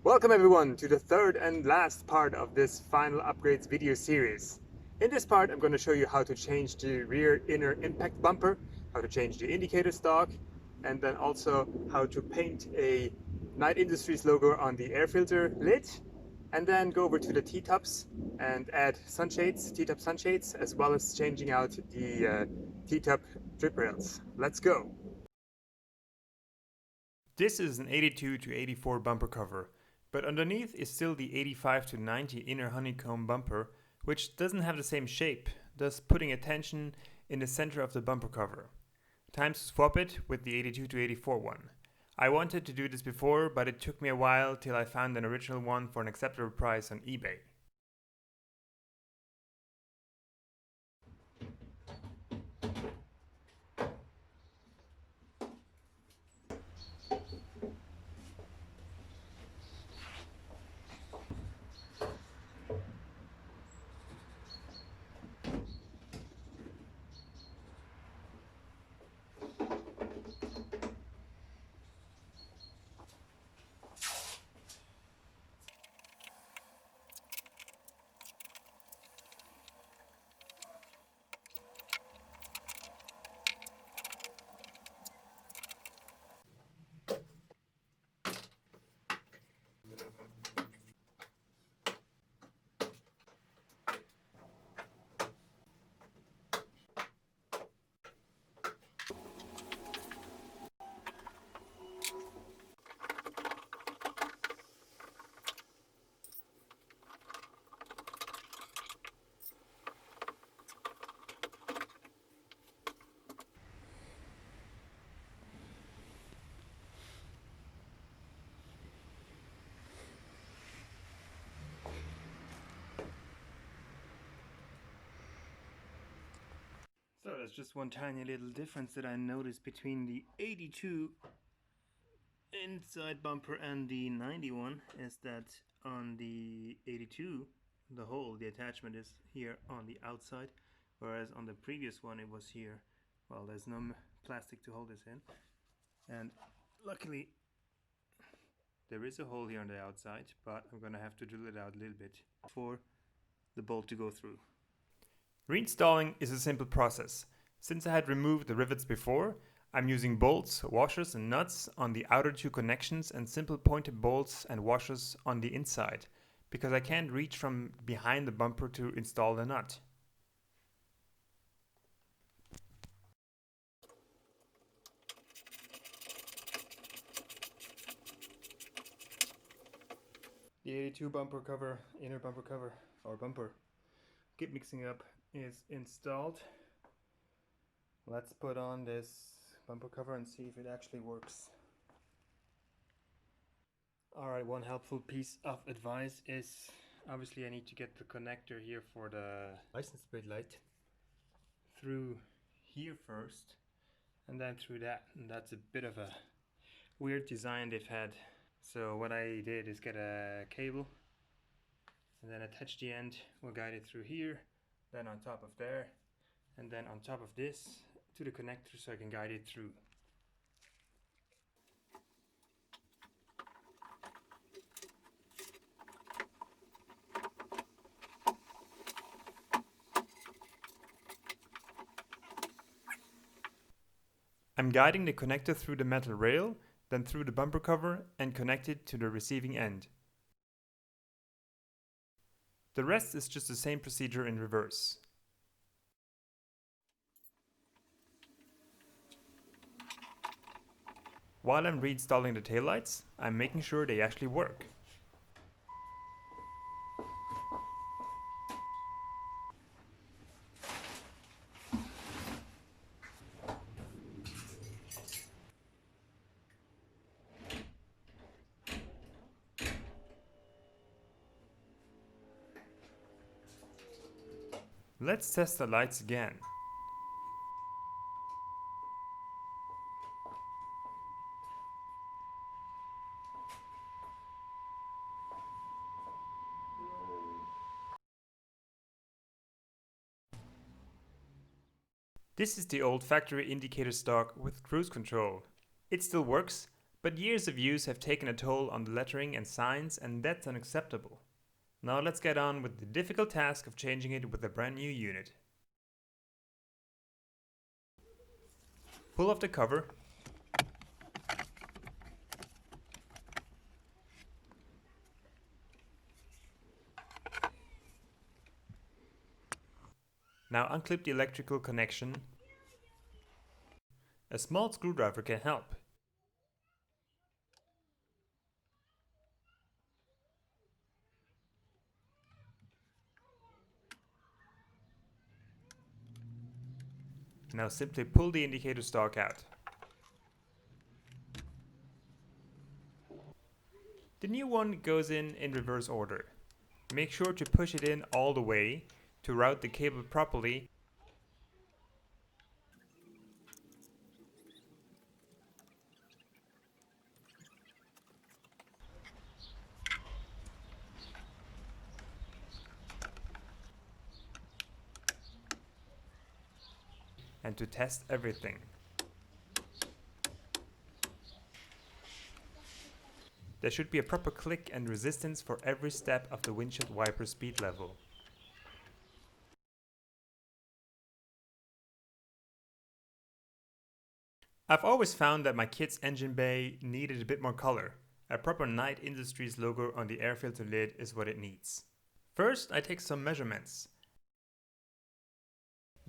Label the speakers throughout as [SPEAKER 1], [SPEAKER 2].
[SPEAKER 1] Welcome everyone to the third and last part of this final upgrades video series. In this part I'm going to show you how to change the rear inner impact bumper, how to change the indicator stalk, and then also how to paint a Knight Industries logo on the air filter lid, and then go over to the T-tops and add sunshades, T-top sunshades, as well as changing out the T-top trip rails. Let's go! This is an 82 to 84 bumper cover, but underneath is still the 85 to 90 inner honeycomb bumper, which doesn't have the same shape, thus putting a tension in the center of the bumper cover. Time to swap it with the 82 to 84 one. I wanted to do this before, but it took me a while till I found an original one for an acceptable price on eBay. So there's just one tiny little difference that I noticed between the 82 inside bumper and the 91 is that on the 82 the attachment is here on the outside, whereas on the previous one it was here. Well, there's no plastic to hold this in, and luckily there is a hole here on the outside, but I'm gonna have to drill it out a little bit for the bolt to go through. Reinstalling is a simple process. Since I had removed the rivets before, I'm using bolts, washers and nuts on the outer two connections and simple pointed bolts and washers on the inside, because I can't reach from behind the bumper to install the nut. The 82 bumper cover, inner bumper cover, or bumper, keep mixing up, is installed. Let's put on this bumper cover and see if it actually works. Alright, one helpful piece of advice is obviously I need to get the connector here for the license plate light through here first and then through that, and that's a bit of a weird design they've had. So what I did is get a cable and then attach the end. We'll guide it through here, then on top of there, and then on top of this to the connector so I can guide it through. I'm guiding the connector through the metal rail, then through the bumper cover and connect it to the receiving end. The rest is just the same procedure in reverse. While I'm reinstalling the taillights, I'm making sure they actually work. Let's test the lights again. This is the old factory indicator stalk with cruise control. It still works,
[SPEAKER 2] But years of use have taken a toll on the lettering and signs, and that's unacceptable. Now let's get on with the difficult task of changing it with a brand new unit. Pull off the cover. Now unclip the electrical connection. A small screwdriver can help. Now simply pull the indicator stalk out. The new one goes in reverse order. Make sure to push it in all the way to route the cable properly. And to test everything. There should be a proper click and resistance for every step of the windshield wiper speed level. I've always found that my KITT's engine bay needed a bit more color. A proper Knight Industries logo on the air filter lid is what it needs. First, I take some measurements.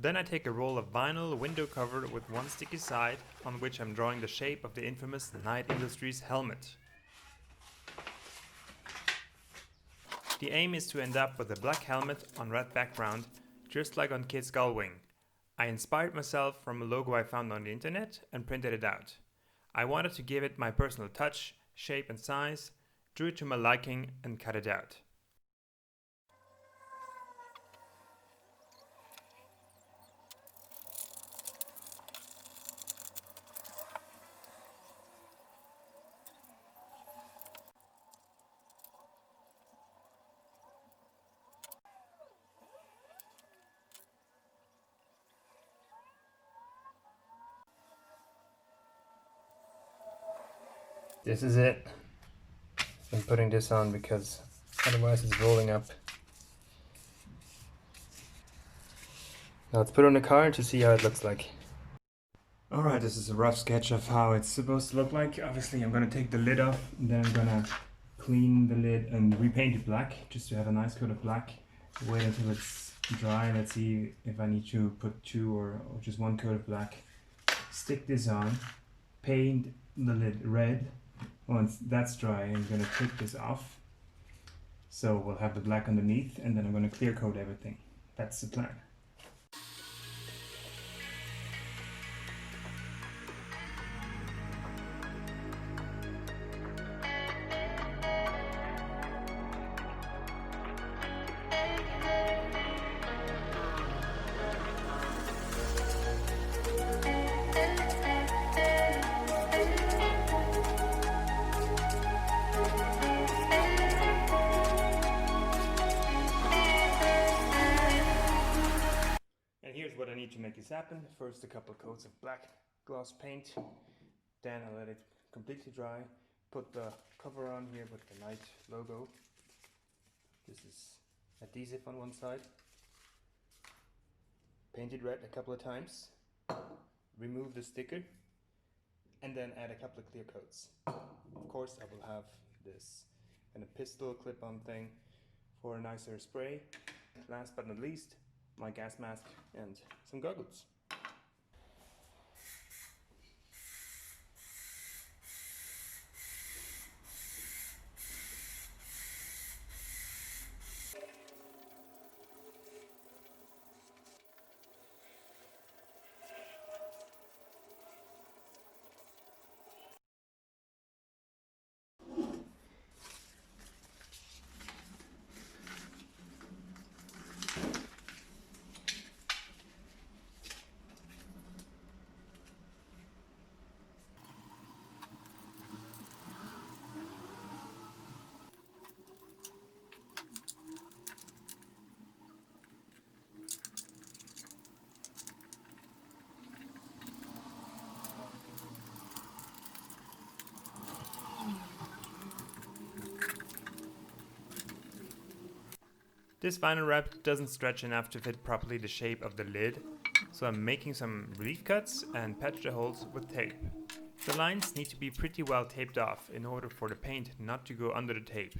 [SPEAKER 2] Then I take a roll of vinyl window cover with one sticky side on which I'm drawing the shape of the infamous Knight Industries helmet. The aim is to end up with a black helmet on red background, just like on KITT's Gullwing. I inspired myself from a logo I found on the internet and printed it out. I wanted to give it my personal touch, shape and size, drew it to my liking and cut it out.
[SPEAKER 1] This is it. I'm putting this on because otherwise it's rolling up. Now let's put it on the car to see how it looks like. Alright, this is a rough sketch of how it's supposed to look like. Obviously I'm going to take the lid off, and then I'm going to clean the lid and repaint it black, just to have a nice coat of black. Wait until it's dry. Let's see if I need to put two or just one coat of black. Stick this on, paint the lid red. Once that's dry, I'm going to take this off. So we'll have the black underneath, and then I'm going to clear coat everything. That's the plan. What I need to make this happen: first a couple of coats of black gloss paint, then I let it completely dry, put the cover on here with the Knight logo. This is adhesive on one side, paint it red a couple of times, remove the sticker, and then add a couple of clear coats. Of course I will have this kind of pistol clip-on thing for a nicer spray. Last but not least, my gas mask and some goggles.
[SPEAKER 2] This vinyl wrap doesn't stretch enough to fit properly the shape of the lid, so I'm making some relief cuts and patch the holes with tape. The lines need to be pretty well taped off in order for the paint not to go under the tape.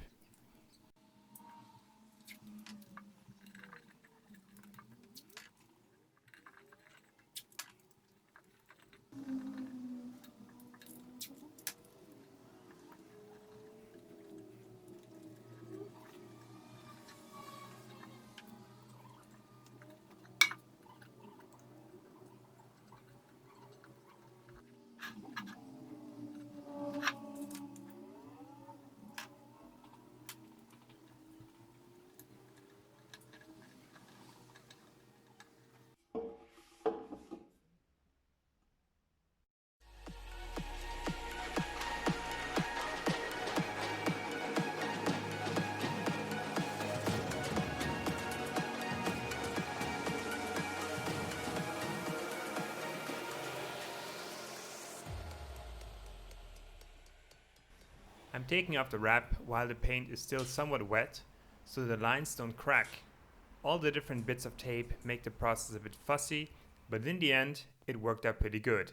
[SPEAKER 2] I'm taking off the wrap while the paint is still somewhat wet, so the lines don't crack. All the different bits of tape make the process a bit fussy, but in the end, it worked out pretty good.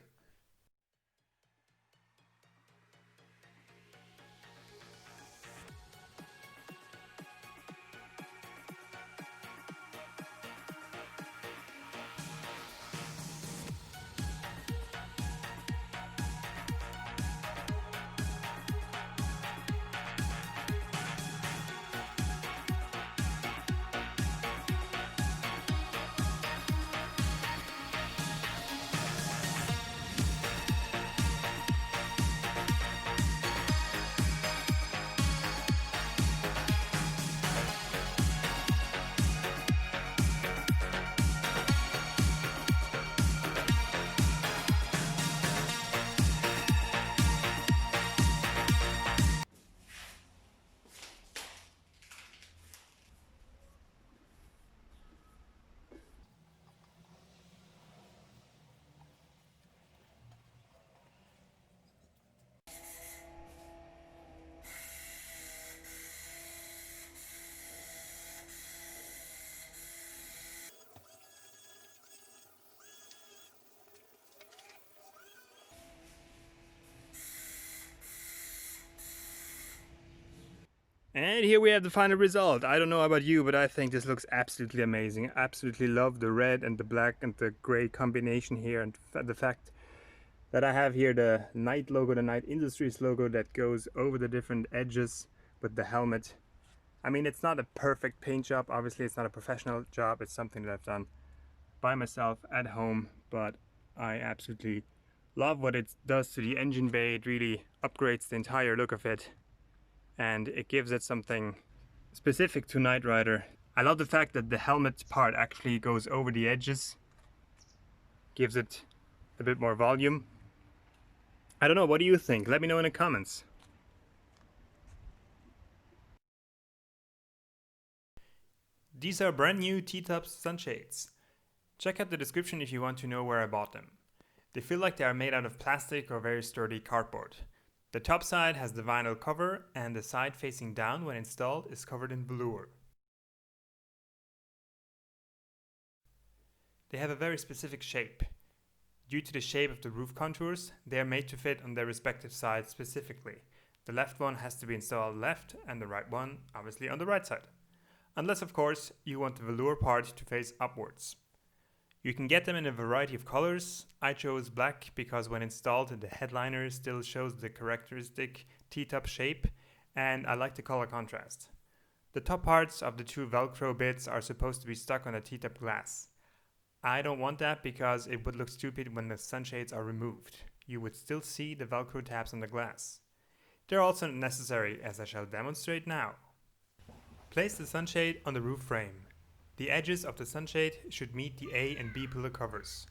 [SPEAKER 1] And here we have the final result. I don't know about you, but I think this looks absolutely amazing. I absolutely love the red and the black and the gray combination here, and the fact that I have here the Knight logo, the Knight Industries logo that goes over the different edges with the helmet. I mean, it's not a perfect paint job. Obviously, it's not a professional job. It's something that I've done by myself at home, but I absolutely love what it does to the engine bay. It really upgrades the entire look of it, and it gives it something specific to Knight Rider. I love the fact that the helmet part actually goes over the edges, gives it a bit more volume. I don't know, what do you think? Let me know in the comments.
[SPEAKER 2] These are brand new TTop sunshades. Check out the description if you want to know where I bought them. They feel like they are made out of plastic or very sturdy cardboard. The top side has the vinyl cover, and the side facing down when installed is covered in velour. They have a very specific shape. Due to the shape of the roof contours, they are made to fit on their respective sides specifically. The left one has to be installed left and the right one obviously on the right side. Unless of course you want the velour part to face upwards. You can get them in a variety of colors. I chose black because when installed the headliner still shows the characteristic T-top shape, and I like the color contrast. The top parts of the two Velcro bits are supposed to be stuck on the T-top glass. I don't want that because it would look stupid when the sunshades are removed. You would still see the Velcro tabs on the glass. They're also necessary, as I shall demonstrate now. Place the sunshade on the roof frame. The edges of the sunshade should meet the A and B pillar covers.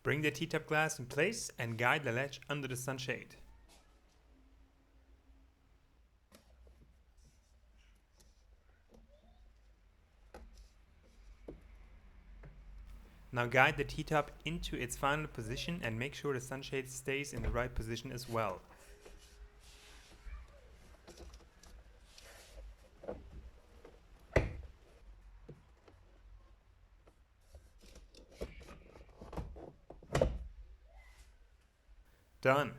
[SPEAKER 2] Bring the T-top glass in place and guide the ledge under the sunshade. Now guide the T-top into its final position and make sure the sunshade stays in the right position as well. Done.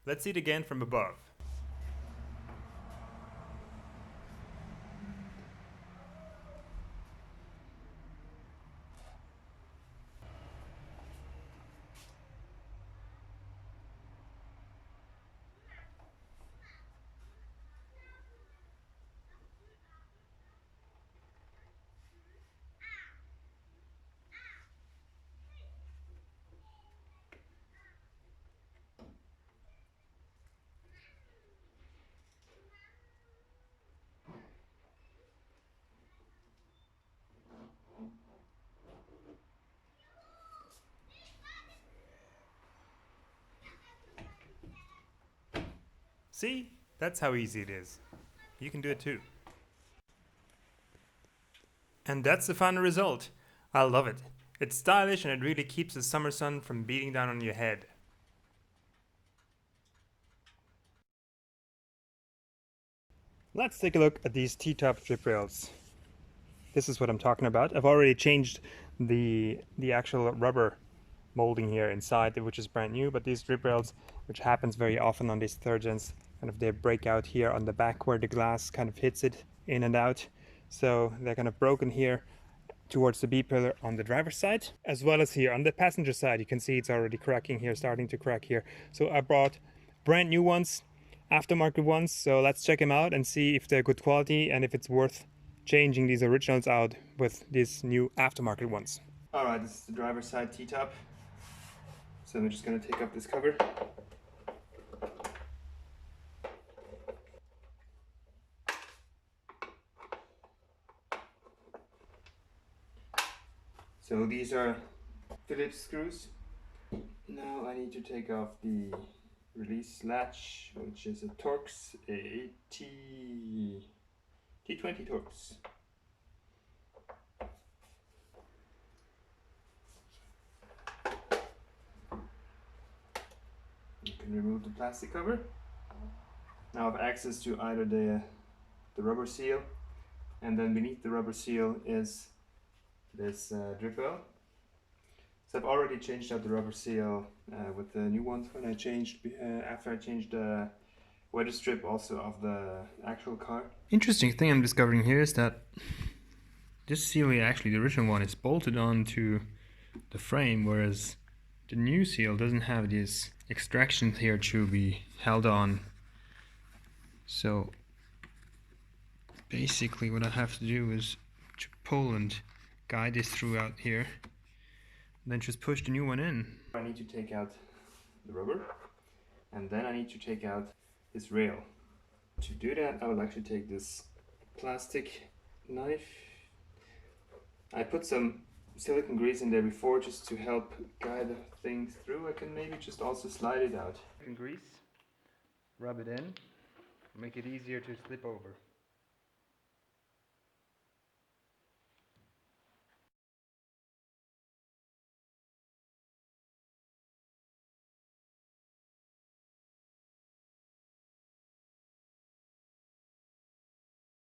[SPEAKER 2] Let's see it again from above. See? That's how easy it is. You can do it too. And that's the final result. I love it. It's stylish and it really keeps the summer sun from beating down on your head. Let's take a look at these TTop drip rails. This is what I'm talking about. I've already changed the actual rubber molding here inside, which is brand new, but these drip rails, which happens very often on these third gens, kind of they break out here on the back where the glass kind of hits it in and out. So they're kind of broken here towards the B pillar on the driver's side, as well as here on the passenger side. You can see it's already cracking here, starting to crack here. So I brought brand new ones, aftermarket ones. So let's check them out and see if they're good quality and if it's worth changing these originals out with these new aftermarket ones. All right, this is the driver's side T-top. So I'm just going to take up this cover. So these are Phillips screws. Now I need to take off the release latch, which is a Torx, a T20 Torx. You can remove the plastic cover. Now I have access to either the rubber seal, and then beneath the rubber seal is this drip well. So I've already changed out the rubber seal with the new ones when I changed after I changed the weather strip also of the actual car. Interesting thing I'm discovering here is that this seal, actually the original one, is bolted onto the frame, whereas the new seal doesn't have these extractions here to be held on. So basically what I have to do is to pull and guide this through out here, and then just push the new one in. I need to take out the rubber, and then I need to take out this rail. To do that, I will actually take this plastic knife. I put some silicone grease in there before just to help guide things through. I can maybe just also slide it out. Silicone grease, rub it in, make it easier to slip over.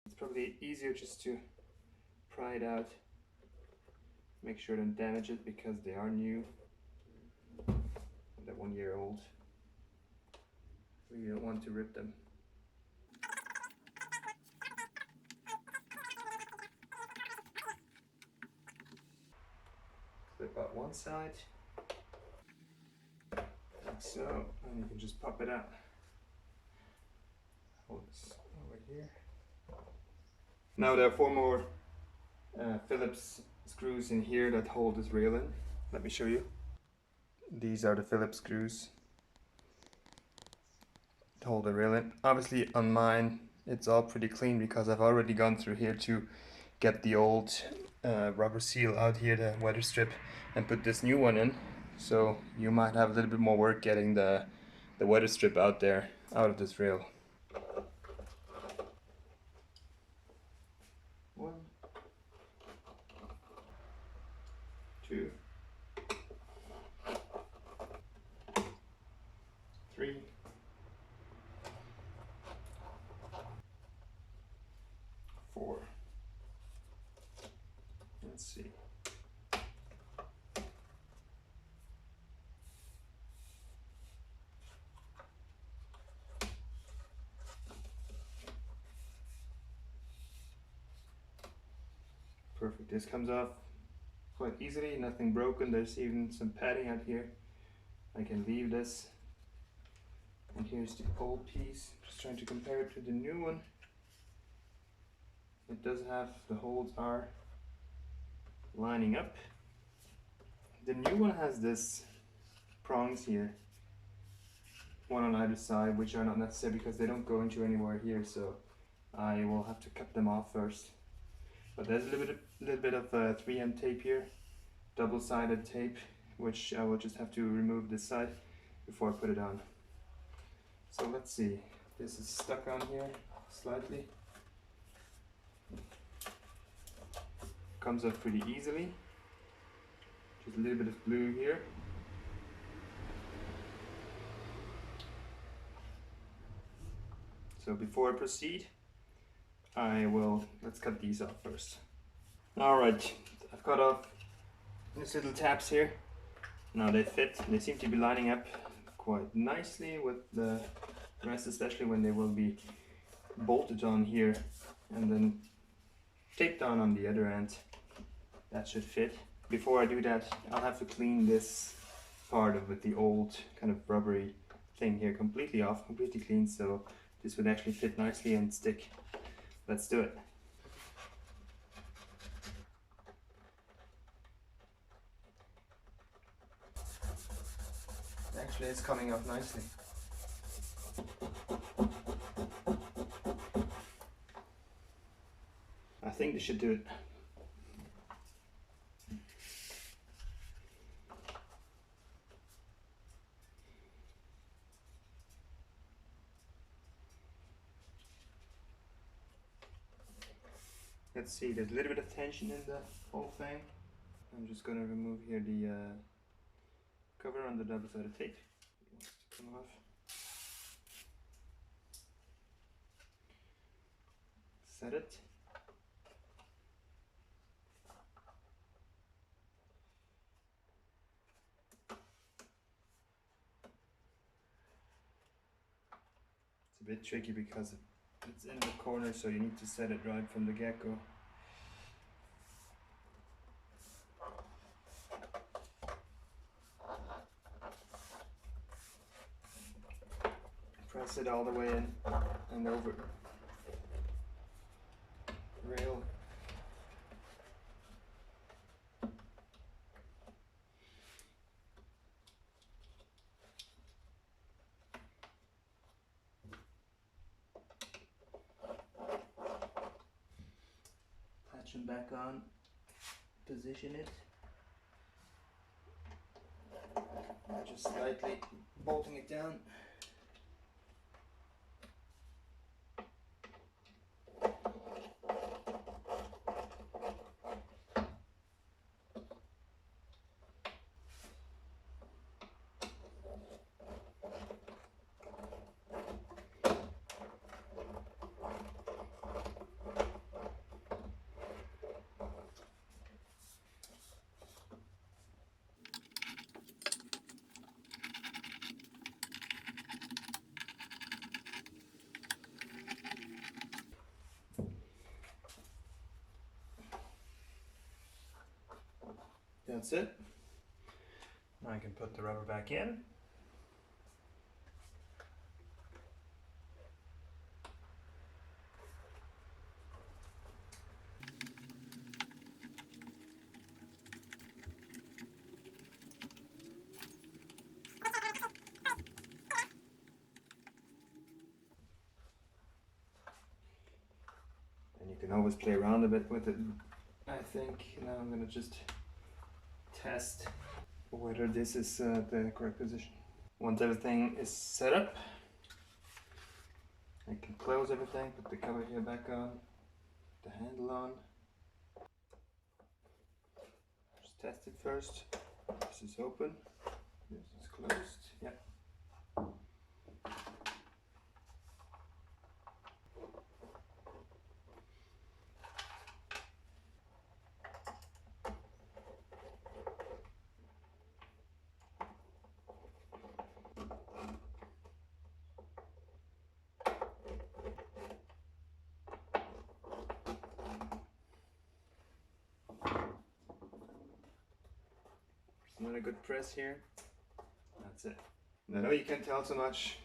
[SPEAKER 2] It's probably easier just to pry it out. Make sure don't damage it because they are new. They're 1 year old. So you don't want to rip them. Clip out one side, like so, and you can just pop it out. Hold this over here. Now there are 4 more Phillips screws in here that hold this rail in. Let me show you. These are the Phillips screws that hold the rail in. Obviously on mine it's all pretty clean because I've already gone through here to get the old rubber seal out here, the weather strip, and put this new one in. So you might have a little bit more work getting the weather strip out there, out of this rail. 1, 2, 3, 4. Let's see. 5.
[SPEAKER 1] perfect. This comes off quite easily, nothing broken. There's even some padding out here. I can leave this. And here's the old piece. Just trying to compare it to the new one. It does have, the holes are lining up. The new one has this prongs here, one on either side, which are not necessary because they don't go into anywhere here, so I will have to cut them off first. But there's a little bit of 3M tape here, double-sided tape, which I will just have to remove this side before I put it on. So let's see, this is stuck on here slightly. Comes up pretty easily. Just a little bit of glue here. So before I proceed, let's cut these off first. Alright, I've cut off these little tabs here. Now they fit, they seem to be lining up quite nicely with the rest, especially when they will be bolted on here and then taped on the other end. That should fit. Before I do that, I'll have to clean this part of it, the old kind of rubbery thing here, completely off, completely clean, so this would actually fit nicely and stick. Let's do it. Actually, it's coming up nicely. I think this should do it. Let's see, there's a little bit of tension in the whole thing. I'm just going to remove here the cover on the double-sided tape. It wants to come off. Set it. It's a bit tricky because it's in the corner, so you need to set it right from the get-go. Press it all the way in and over. Rail. Patch them back on. Position it. Just slightly bolting it down. That's it. Now I can put the rubber back in. And you can always play around a bit with it. I think now I'm going to just test whether this is the correct position. Once everything is set up, I can close everything, put the cover here back on, the handle on. Just test it first. This is open, this is closed, yeah. a good press here. That's it. I know you can't tell so much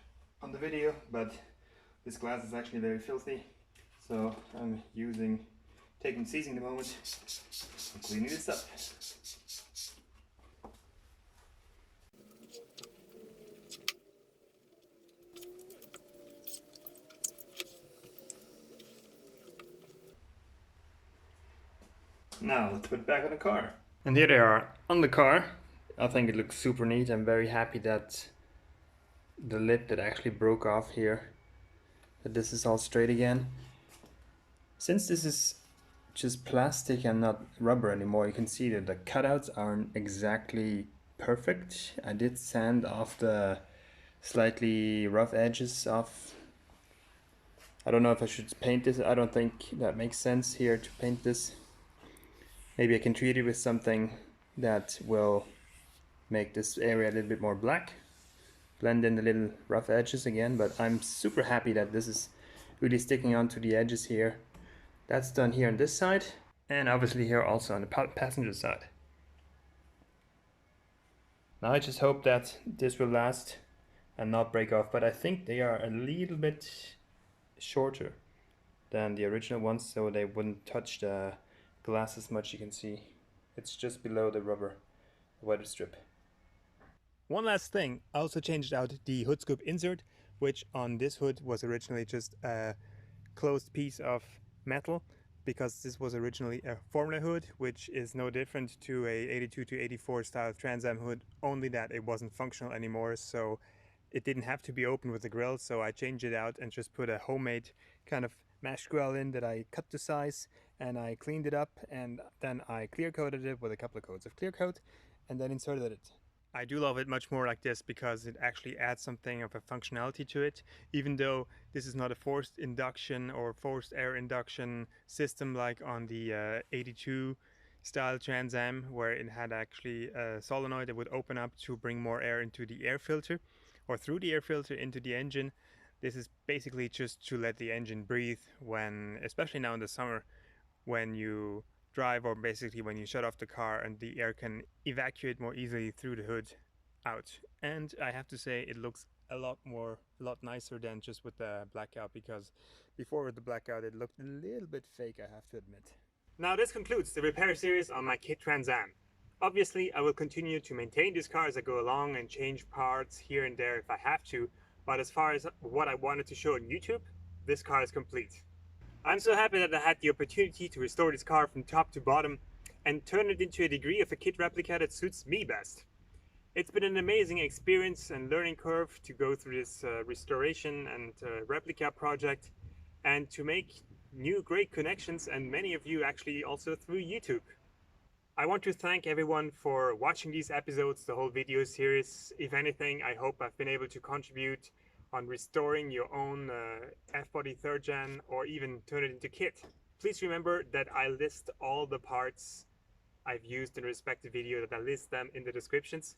[SPEAKER 1] on the video, but this glass is actually very filthy. So I'm taking it easy in the moment, and cleaning this up. Now let's put it back on the car. And here they are on the car. I think it looks super neat. I'm very happy that the lip that actually broke off here, that this is all straight again. Since this is just plastic and not rubber anymore, you can see that the cutouts aren't exactly perfect. I did sand off the slightly rough edges off. I don't know if I should paint this. I don't think that makes sense here to paint this. Maybe I can treat it with something that will make this area a little bit more black. Blend in the little rough edges again, but I'm super happy that this is really sticking onto the edges here. That's done here on this side, and obviously here also on the passenger side. Now I just hope that this will last and not break off, but I think they are a little bit shorter than the original ones, so they wouldn't touch the glass as much. You can see it's just below the rubber weather strip. One last thing, I also changed out the Hoodscoop insert, which on this hood was originally just a closed piece of metal, because this was originally a Formula hood, which is no different to a 82 to 84 style Trans Am hood, only that it wasn't functional anymore, so it didn't have to be open with the grill. So I changed it out and just put a homemade kind of mesh grill in that I cut to size, and I cleaned it up, and then I clear coated it with a couple of coats of clear coat and then inserted it. I do love it much more like this because it actually adds something of a functionality to it, even though this is not a forced induction or forced air induction system like on the 82 style Trans Am, where it had actually a solenoid that would open up to bring more air into the air filter or through the air filter into the engine. This is basically just to let the engine breathe when, especially now in the summer, when you drive, or basically when you shut off the car, and the air can evacuate more easily through the hood out. And I have to say it looks a lot nicer than just with the blackout, because before with the blackout it looked a little bit fake, I have to admit. Now this concludes the repair series on my KITT Trans Am. Obviously I will continue to maintain this car as I go along and change parts here and there if I have to, but as far as what I wanted to show on YouTube, this car is complete. I'm so happy that I had the opportunity to restore this car from top to bottom and turn it into a degree of a KITT replica that suits me best. It's been an amazing experience and learning curve to go through this restoration and replica project, and to make new great connections, and many of you actually also through YouTube. I want to thank everyone for watching these episodes, the whole video series. If anything, I hope I've been able to contribute on restoring your own F-body 3rd gen, or even turn it into KITT. Please remember that I list all the parts I've used in the respective video, that I list them in the descriptions.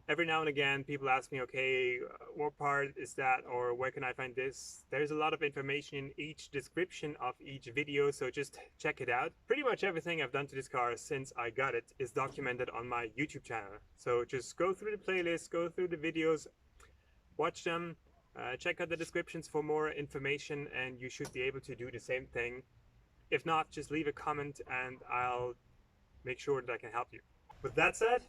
[SPEAKER 1] Every now and again people ask me, okay, what part is that, or where can I find this? There's a lot of information in each description of each video, so just check it out. Pretty much everything I've done to this car since I got it is documented on my YouTube channel. So just go through the playlist, go through the videos, watch them, check out the descriptions for more information, and you should be able to do the same thing. If not, just leave a comment and I'll make sure that I can help you. With that said,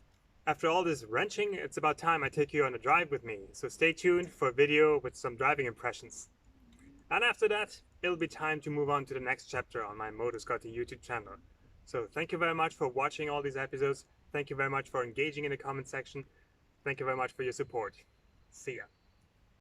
[SPEAKER 1] after all this wrenching, it's about time I take you on a drive with me, so stay tuned for a video with some driving impressions. And after that, it'll be time to move on to the next chapter on my Motorscotty YouTube channel. So thank you very much for watching all these episodes. Thank you very much for engaging in the comment section. Thank you very much for your support. See ya.